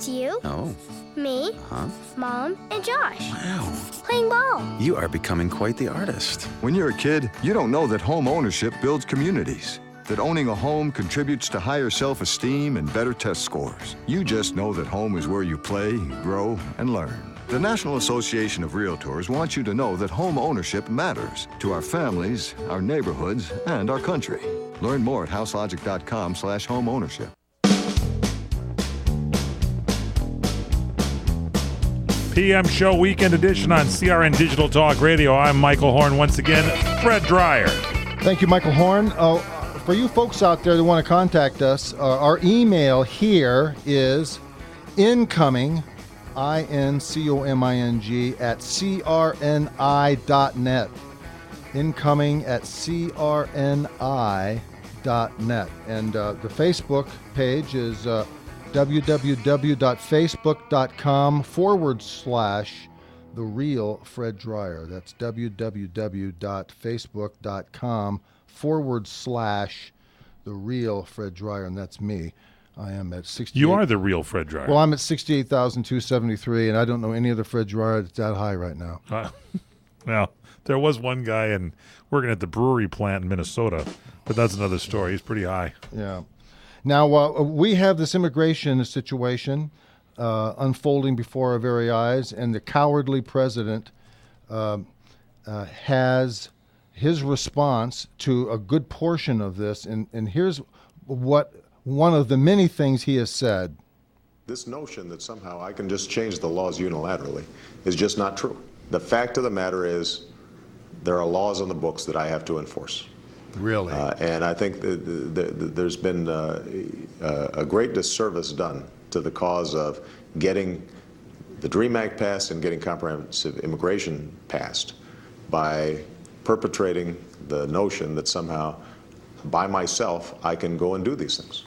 It's you, Oh. me, Mom, and Josh. Wow. Playing ball. You are becoming quite the artist. When you're a kid, you don't know that home ownership builds communities, that owning a home contributes to higher self-esteem and better test scores. You just know that home is where you play, grow, and learn. The National Association of Realtors wants you to know that home ownership matters to our families, our neighborhoods, and our country. Learn more at houselogic.com/home ownership. PM Show Weekend Edition on CRN Digital Talk Radio. I'm Michael Horn. Once again, Fred Dreyer. Thank you, Michael Horn. For you folks out there that want to contact us, our email here is incoming, INCOMING, at CRNI.net. Incoming at CRNI.net. And the Facebook page is www.facebook.com/The Real Fred Dreyer. That's www.facebook.com/The Real Fred Dreyer, and that's me. I am at 68. You are the real Fred Dreyer. Well, I'm at 68,273, and I don't know any other Fred Dreyer that's that high right now. Well, there was one guy working at the brewery plant in Minnesota, but that's another story. He's pretty high. Yeah. Now, we have this immigration situation unfolding before our very eyes, and the cowardly president has his response to a good portion of this, and here's what one of the many things he has said. This notion that somehow I can just change the laws unilaterally is just not true. The fact of the matter is there are laws on the books that I have to enforce. Really? And I think there's been a great disservice done to the cause of getting the DREAM Act passed and getting comprehensive immigration passed by perpetrating the notion that somehow by myself I can go and do these things.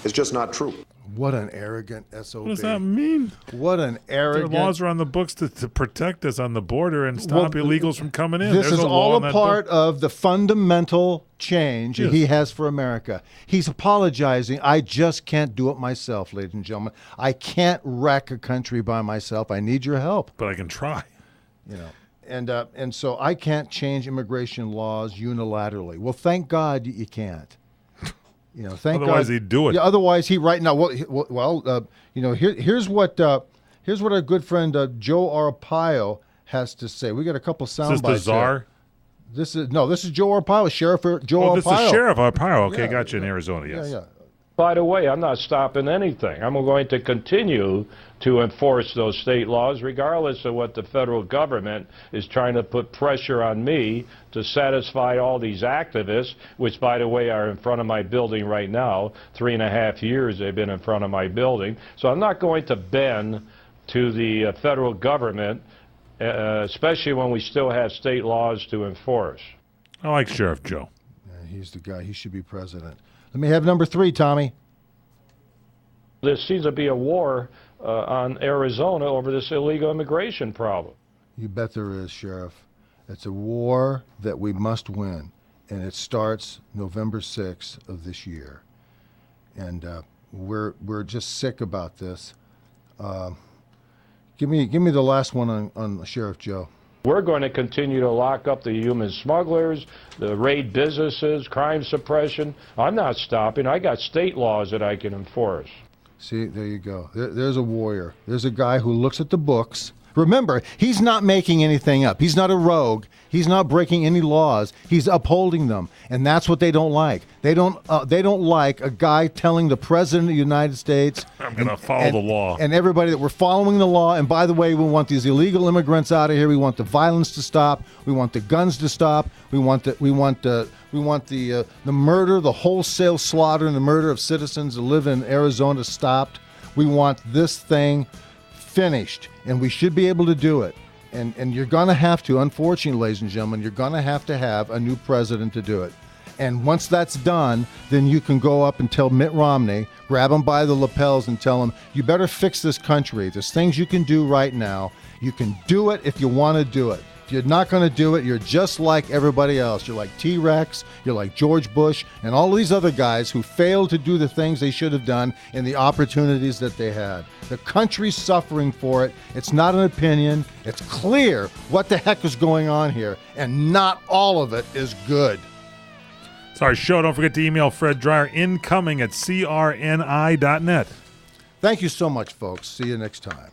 It's just not true. What an arrogant SOB. What does that mean? What an arrogant... Their laws are on the books to protect us on the border and stop illegals from coming in. This There's is all a part book. of the fundamental change he has for America. He's apologizing. I just can't do it myself, ladies and gentlemen. I can't wreck a country by myself. I need your help. But I can try. You know, and so I can't change immigration laws unilaterally. Well, thank God you can't. You know, thank otherwise God. he'd do it. Yeah, otherwise he right now. Well, you know, here's what our good friend Joe Arpaio has to say. We got a couple sound bites. Is this the czar? This is Joe Arpaio, Sheriff Joe Arpaio. Oh, this is Sheriff Arpaio. Okay, Yeah, got you in Arizona. Yes. Yeah. By the way, I'm not stopping anything. I'm going to continue to enforce those state laws regardless of what the federal government is trying to put pressure on me to satisfy all these activists, which, by the way, are in front of my building right now. 3.5 years they've been in front of my building. So I'm not going to bend to the federal government, especially when we still have state laws to enforce. I like Sheriff Joe. Yeah, he's the guy. He should be president. Let me have number 3, Tommy. There seems to be a war on Arizona over this illegal immigration problem. You bet there is, Sheriff. It's a war that we must win, and it starts November 6th of this year. And we're just sick about this. Give me the last one on Sheriff Joe. We're going to continue to lock up the human smugglers, the raid businesses, crime suppression. I'm not stopping. I got state laws that I can enforce. See, there you go. There's a warrior. There's a guy who looks at the books. Remember, he's not making anything up. He's not a rogue. He's not breaking any laws. He's upholding them, and that's what they don't like. They don't like a guy telling the president of the United States, I'm going to follow the law, and everybody that we're following the law. And by the way, we want these illegal immigrants out of here. We want the violence to stop. We want the guns to stop. We want the murder, the wholesale slaughter and the murder of citizens that live in Arizona stopped. We want this thing finished, and we should be able to do it. And you're going to have to, unfortunately, ladies and gentlemen, you're going to have a new president to do it. And once that's done, then you can go up and tell Mitt Romney, grab him by the lapels and tell him, you better fix this country. There's things you can do right now. You can do it if you want to do it. If you're not going to do it, you're just like everybody else. You're like T-Rex, you're like George Bush, and all these other guys who failed to do the things they should have done and the opportunities that they had. The country's suffering for it. It's not an opinion. It's clear what the heck is going on here, and not all of it is good. It's our show. Don't forget to email Fred Dreyer, incoming at crni.net. Thank you so much, folks. See you next time.